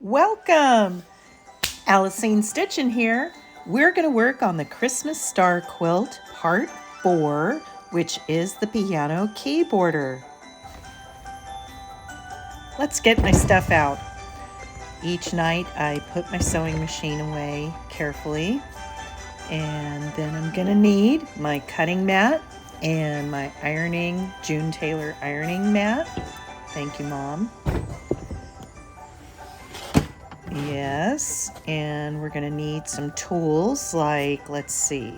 Welcome! Alicene Stitchin' here. We're going to work on the Christmas Star Quilt Part 4, which is the piano key border. Let's get my stuff out. Each night I put my sewing machine away carefully, and then I'm going to need my cutting mat and my June Taylor ironing mat. Thank you, Mom. Yes, and we're gonna need some tools like, let's see,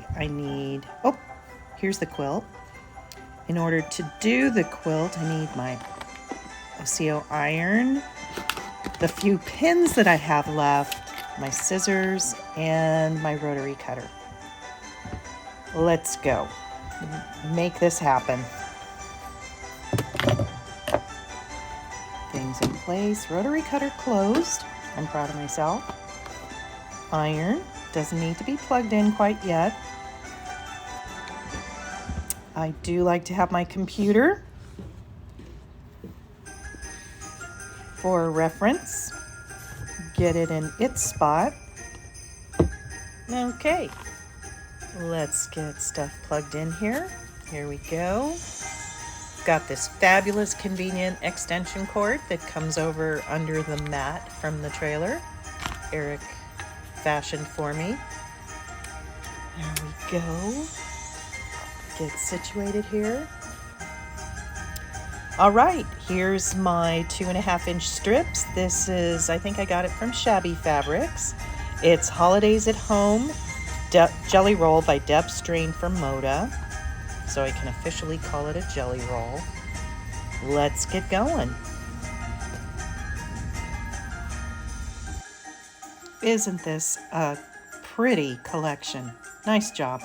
here's the quilt. In order to do the quilt, I need my OCO iron, the few pins that I have left, my scissors, and my rotary cutter. Let's go. Make this happen. Things in place, rotary cutter closed. I'm proud of myself. Iron doesn't need to be plugged in quite yet. I do like to have my computer for reference. Get it in its spot. Okay, let's get stuff plugged in here. Here we go. Got this fabulous convenient extension cord that comes over under the mat from the trailer. Eric fashioned for me. There we go. Get situated here. All right, here's my 2.5-inch strips. This is, I think I got it from Shabby Fabrics. It's Holidays at Home Jelly Roll by Debs from Moda. So I can officially call it a jelly roll. Let's get going. Isn't this a pretty collection? Nice job.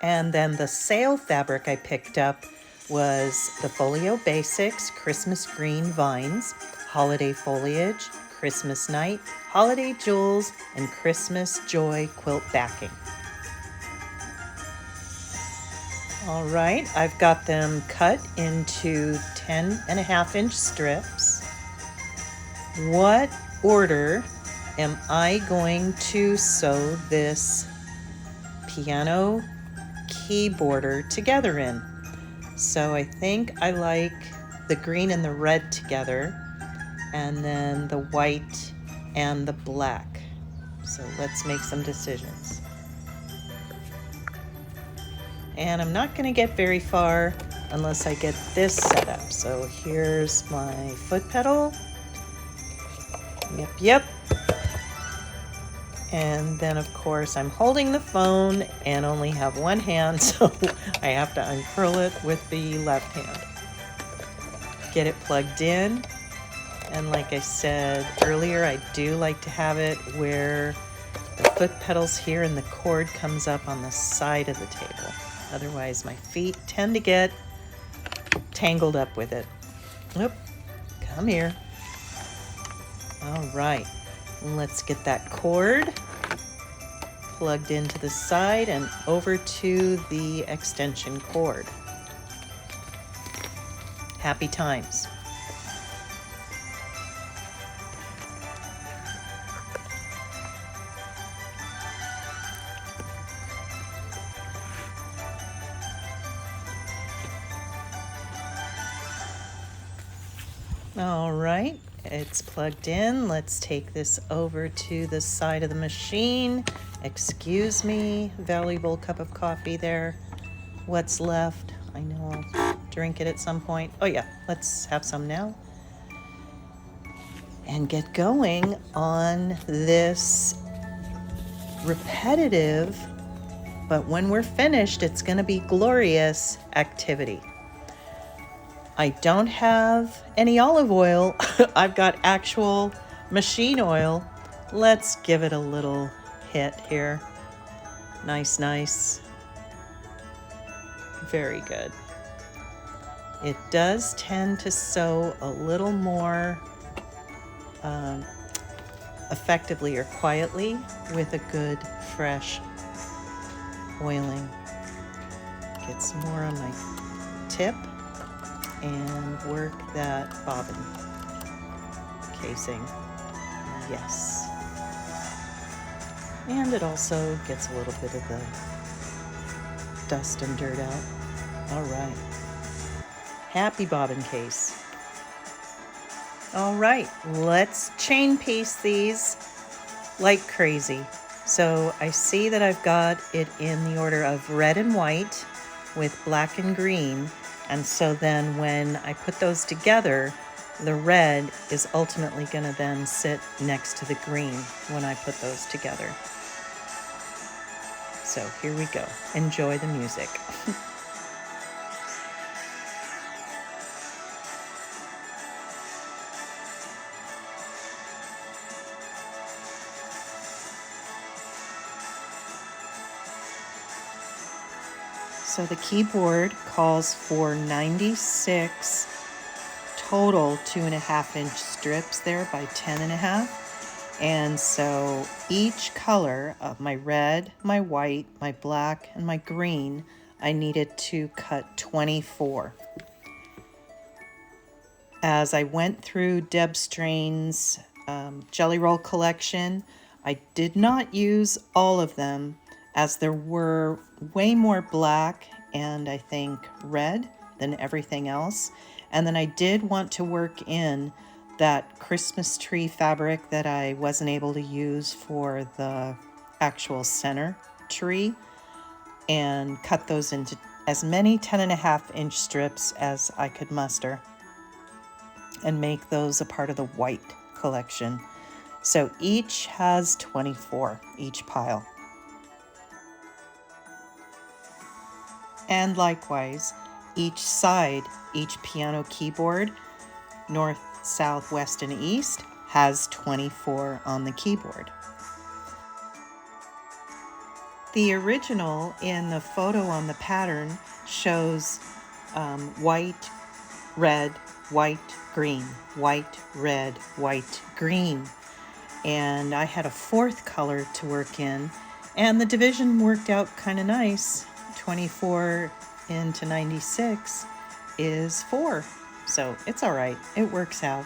And then the sale fabric I picked up was the Folio Basics Christmas Green Vines, Holiday Foliage, Christmas Night, Holiday Jewels, and Christmas Joy Quilt Backing. All right, I've got them cut into 10.5-inch strips. What order am I going to sew this piano key border together in? So I think I like the green and the red together, and then the white and the black. So let's make some decisions. And I'm not gonna get very far unless I get this set up. So here's my foot pedal. Yep. And then of course I'm holding the phone and only have one hand, so I have to uncurl it with the left hand. Get it plugged in. And like I said earlier, I do like to have it where the foot pedal's here and the cord comes up on the side of the table. Otherwise, my feet tend to get tangled up with it. Oop, come here. All right, let's get that cord plugged into the side and over to the extension cord. Happy times. All right, it's plugged in. Let's take this over to the side of the machine. Excuse me, valuable cup of coffee there. What's left? I know I'll drink it at some point. Oh yeah, let's have some now. And get going on this repetitive, but when we're finished, it's gonna be glorious activity. I don't have any olive oil. I've got actual machine oil. Let's give it a little hit here. Nice. Very good. It does tend to sew a little more effectively or quietly with a good fresh oiling. Get some more on my tip. and work that bobbin casing. Yes. And it also gets a little bit of the dust and dirt out. All right. Happy bobbin case. All right, let's chain piece these like crazy. So I see that I've got it in the order of red and white with black and green. And so then when I put those together, the red is ultimately going to then sit next to the green when I put those together. So here we go. Enjoy the music. So the keyboard calls for 96 total 2.5-inch strips there by 10.5. And so each color of my red, my white, my black, and my green, I needed to cut 24. As I went through Deb's Strain's Jelly Roll collection, I did not use all of them, as there were way more black and I think red than everything else. And then I did want to work in that Christmas tree fabric that I wasn't able to use for the actual center tree, and cut those into as many 10.5-inch strips as I could muster and make those a part of the white collection. So each has 24, each pile. And likewise, each side, each piano keyboard, north, south, west, and east, has 24 on the keyboard. The original in the photo on the pattern shows white, red, white, green, white, red, white, green. And I had a fourth color to work in, and the division worked out kind of nice. 24 into 96 is 4. So it's all right. It works out.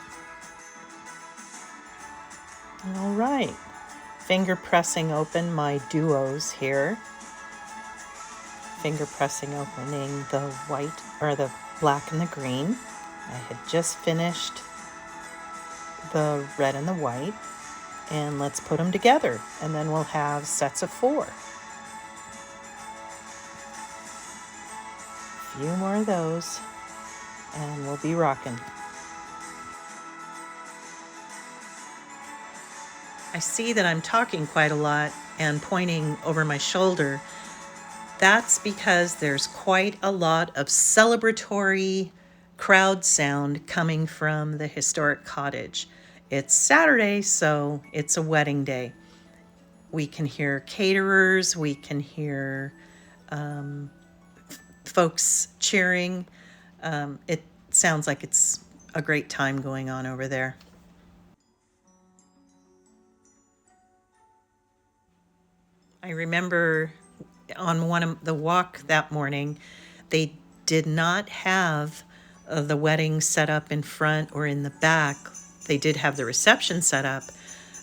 All right. Finger pressing open my duos here. Finger pressing opening the white, or the black and the green. I had just finished the red and the white. And let's put them together, and then we'll have sets of 4. A few more of those, and we'll be rocking. I see that I'm talking quite a lot and pointing over my shoulder. That's because there's quite a lot of celebratory crowd sound coming from the historic cottage. It's Saturday, so it's a wedding day. We can hear caterers, we can hear folks cheering. It sounds like it's a great time going on over there. I remember on one of the walk that morning, they did not have the wedding set up in front or in the back. They did have the reception set up.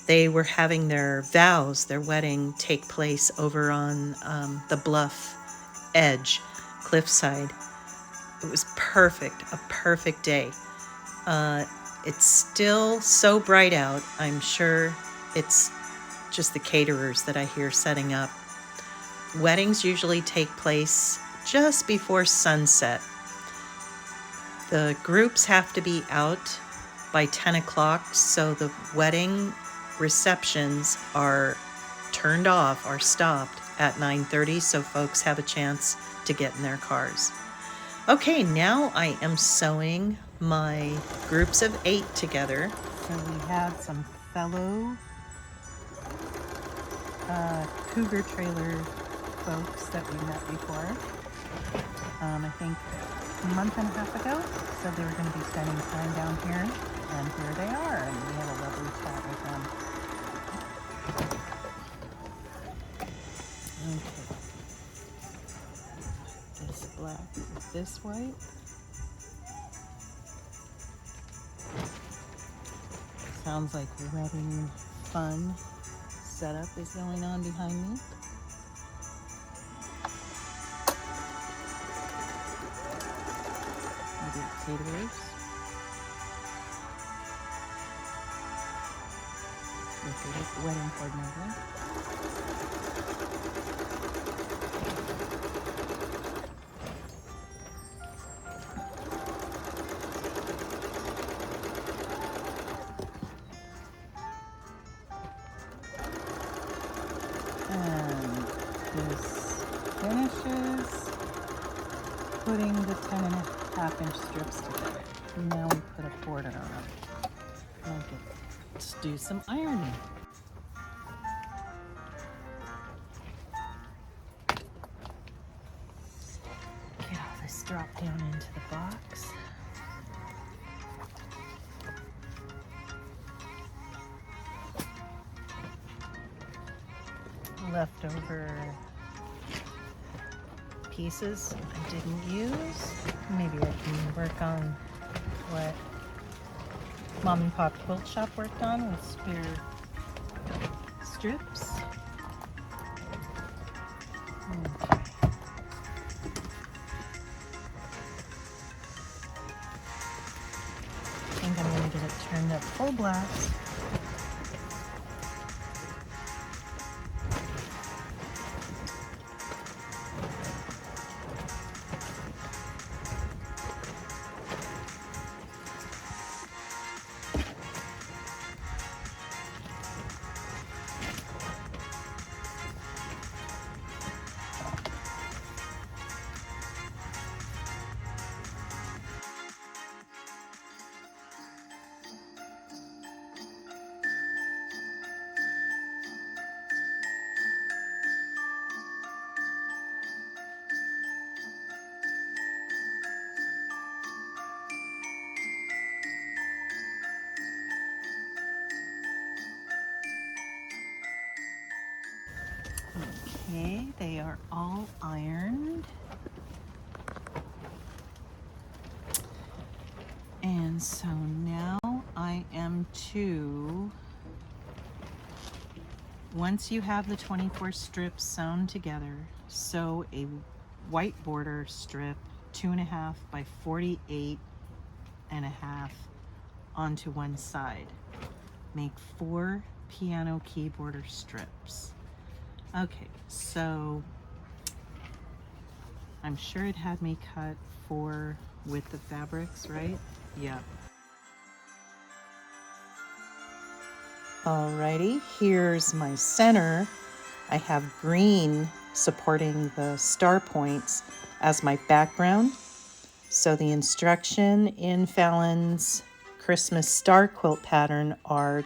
They were having their vows, their wedding, take place over on the bluff edge, cliffside. It was perfect, a perfect day. It's still so bright out. I'm sure it's just the caterers that I hear setting up. Weddings usually take place just before sunset. The groups have to be out by 10 o'clock, so the wedding receptions are turned off or stopped at 9:30, so folks have a chance to get in their cars. Okay, now I am sewing my groups of 8 together. So we have some fellow Cougar trailer folks that we met before. I think a month and a half ago, said they were going to be spending time down here, and here they are, and we had a lovely chat with them. Okay. This black with this white. Sounds like wedding fun setup is going on behind me. I did caterers with the wedding coordinator. And this finishes putting the 10.5-inch strips together. Now we put a border on them. Okay, let's do some ironing. Get all this drop down into the box. Leftover pieces I didn't use. Maybe I can work on what Mom and Pop Quilt Shop worked on with spare strips. Okay. I think I'm going to get it turned up full blast. Okay, they are all ironed. And so now I am to, once you have the 24 strips sewn together, sew a white border strip 2.5 by 48.5 onto one side. Make 4 piano keyboarder strips. Okay, so I'm sure it had me cut 4 with the fabrics, right? Yeah. Alrighty, here's my center. I have green supporting the star points as my background. So the instruction in Fallon's Christmas star quilt pattern are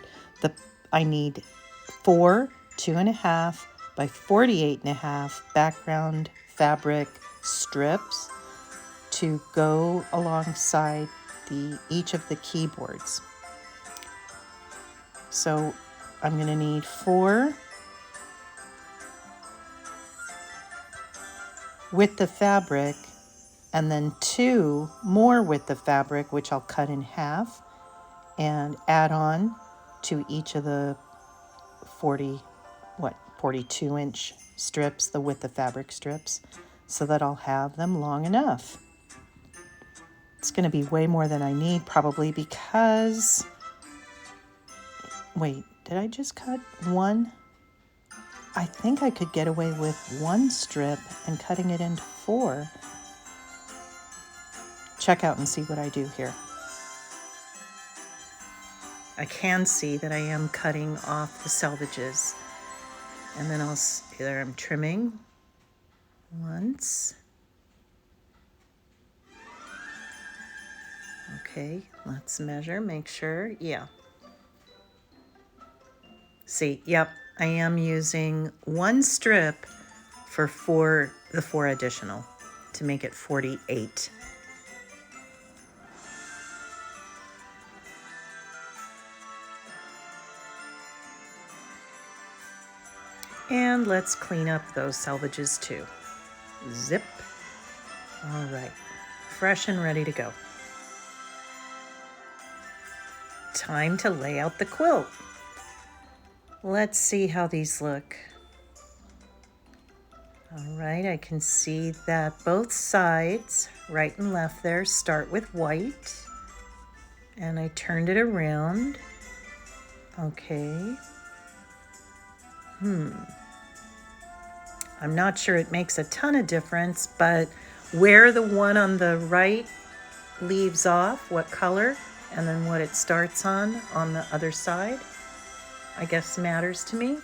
I need 4 2.5 by 48.5 background fabric strips to go alongside each of the keyboards. So I'm going to need 4 with the fabric and then 2 more with the fabric, which I'll cut in half and add on to each of the 42-inch strips, the width of fabric strips, so that I'll have them long enough. It's going to be way more than I need probably because, wait, did I just cut 1? I think I could get away with 1 strip and cutting it into 4. Check out and see what I do here. I can see that I am cutting off the selvages, and then I'm trimming once. Okay, let's measure, make sure, yeah. See, yep, I am using 1 strip for the 4 additional to make it 48. And let's clean up those selvages too. Zip. All right, fresh and ready to go. Time to lay out the quilt. Let's see how these look. All right, I can see that both sides, right and left there, start with white. And I turned it around. Okay. I'm not sure it makes a ton of difference, but where the one on the right leaves off, what color, and then what it starts on the other side, I guess matters to me.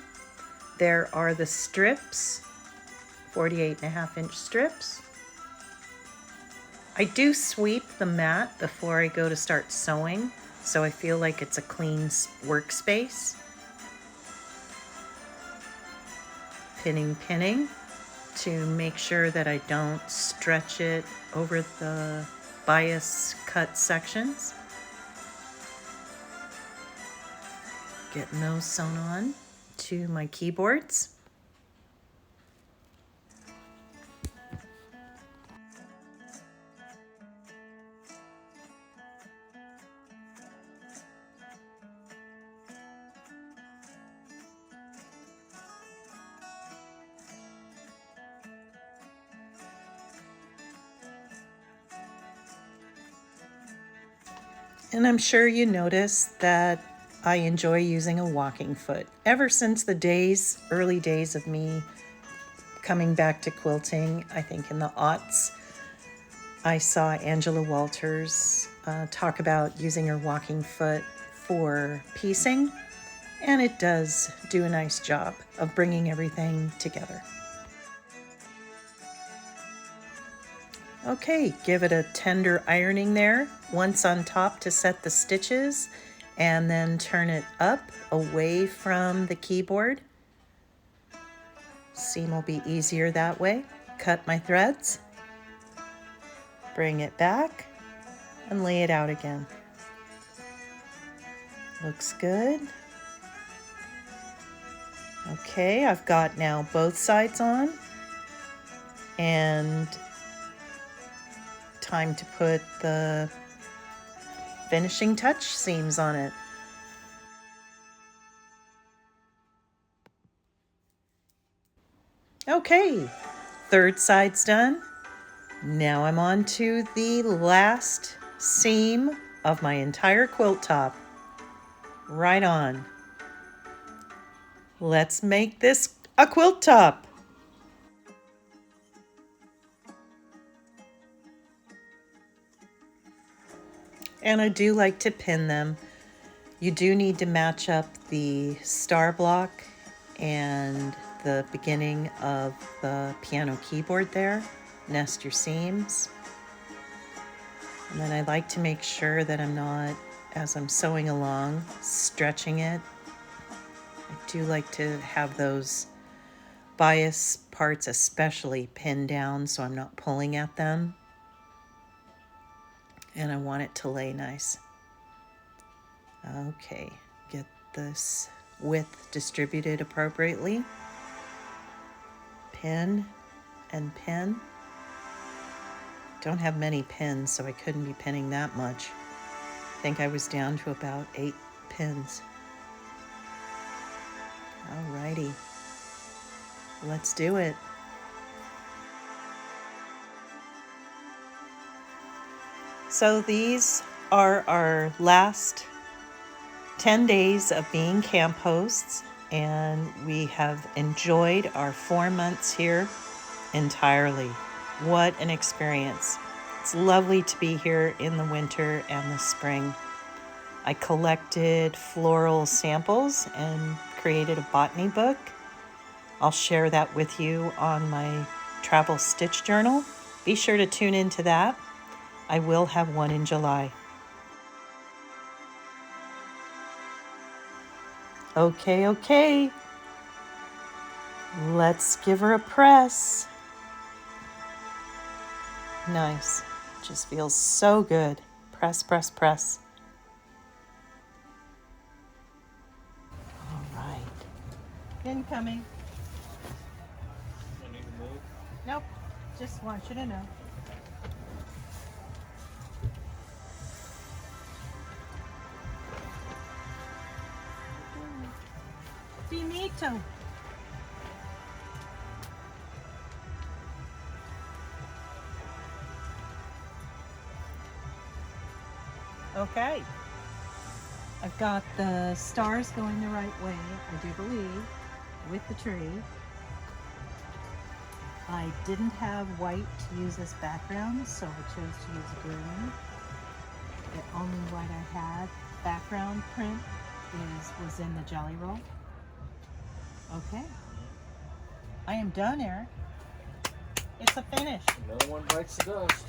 There are the strips, 48.5-inch strips. I do sweep the mat before I go to start sewing, so I feel like it's a clean workspace. Pinning to make sure that I don't stretch it over the bias cut sections. Getting those sewn on to my keyboards. And I'm sure you noticed that I enjoy using a walking foot. Ever since the early days of me coming back to quilting, I think in the aughts, I saw Angela Walters talk about using her walking foot for piecing, and it does do a nice job of bringing everything together. Okay, give it a tender ironing there, once on top to set the stitches, and then turn it up away from the keyboard. Seam will be easier that way. Cut my threads, bring it back, and lay it out again. Looks good. Okay, I've got now both sides on, and time to put the finishing touch seams on it. Okay, third side's done. Now I'm on to the last seam of my entire quilt top. Right on. Let's make this a quilt top. And I do like to pin them. You do need to match up the star block and the beginning of the piano keyboard there. Nest your seams. And then I like to make sure that I'm not, as I'm sewing along, stretching it. I do like to have those bias parts especially pinned down so I'm not pulling at them. And I want it to lay nice. Okay, get this width distributed appropriately. Pin and pin. Don't have many pins, so I couldn't be pinning that much. I think I was down to about 8 pins. Alrighty, let's do it. So these are our last 10 days of being camp hosts, and we have enjoyed our 4 months here entirely. What an experience. It's lovely to be here in the winter and the spring. I collected floral samples and created a botany book. I'll share that with you on my travel stitch journal. Be sure to tune into that. I will have one in July. Okay. Let's give her a press. Nice. Just feels so good. Press. All right. Incoming. I need to move. Nope. Just want you to know. Finito. Okay. I've got the stars going the right way, I do believe, with the tree. I didn't have white to use as background, so I chose to use green. The only white I had background print was in the jelly roll. Okay. I am done, Eric. It's a finish. No one bites the dust.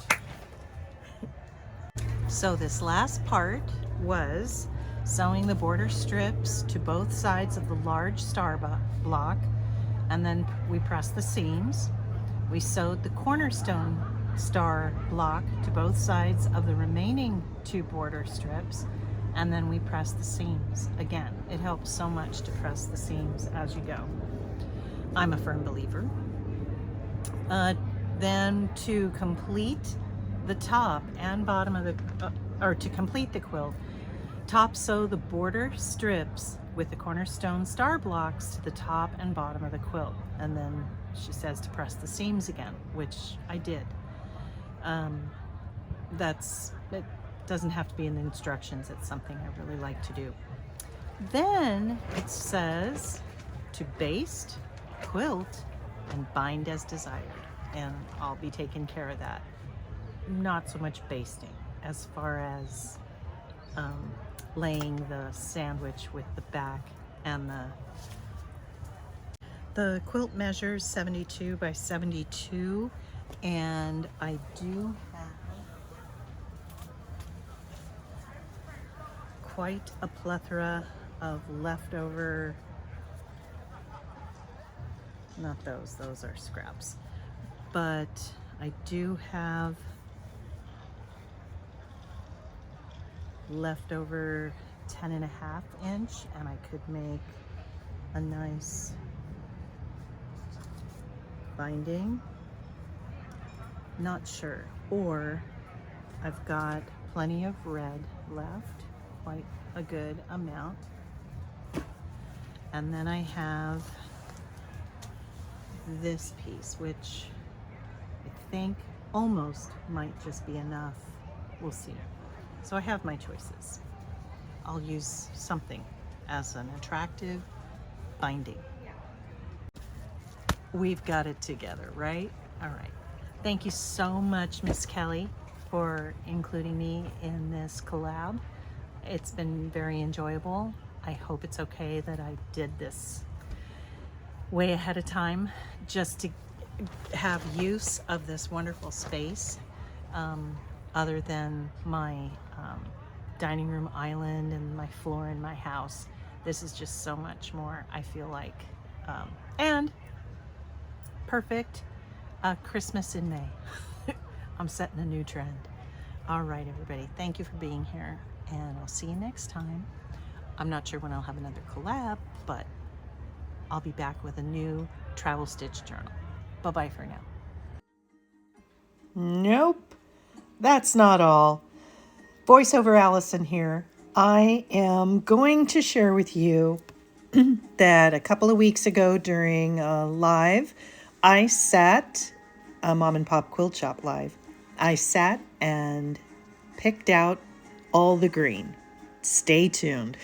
So this last part was sewing the border strips to both sides of the large star block, and then we pressed the seams. We sewed the cornerstone star block to both sides of the remaining 2 border strips, and then we pressed the seams. Again, it helps so much to press the seams as you go. I'm a firm believer. Then to complete the top and bottom of the, or to complete the quilt, top sew the border strips with the cornerstone star blocks to the top and bottom of the quilt. And then she says to press the seams again, which I did. It doesn't have to be in the instructions. It's something I really like to do. Then it says to baste, quilt, and bind as desired. And I'll be taking care of that. Not so much basting as far as laying the sandwich with the back and the quilt measures 72 by 72, and I do have quite a plethora of leftover, not those are scraps, but I do have leftover 10.5 inch, and I could make a nice binding. Not sure. Or I've got plenty of red left, quite a good amount. And then I have this piece, which I think almost might just be enough. We'll see. So I have my choices. I'll use something as an attractive binding. We've got it together, right? All right. Thank you so much, Miss Kelley, for including me in this collab. It's been very enjoyable. I hope it's okay that I did this way ahead of time just to have use of this wonderful space, other than my dining room island and my floor in my house. This is just so much more, I feel like. And perfect Christmas in May. I'm setting a new trend. All right, everybody, thank you for being here, and I'll see you next time. I'm not sure when I'll have another collab, but I'll be back with a new travel stitch journal. Bye-bye for now. Nope, that's not all. Voiceover Allison here. I am going to share with you that a couple of weeks ago during a live, I sat, a mom and pop quilt shop live, I sat and picked out all the green. Stay tuned.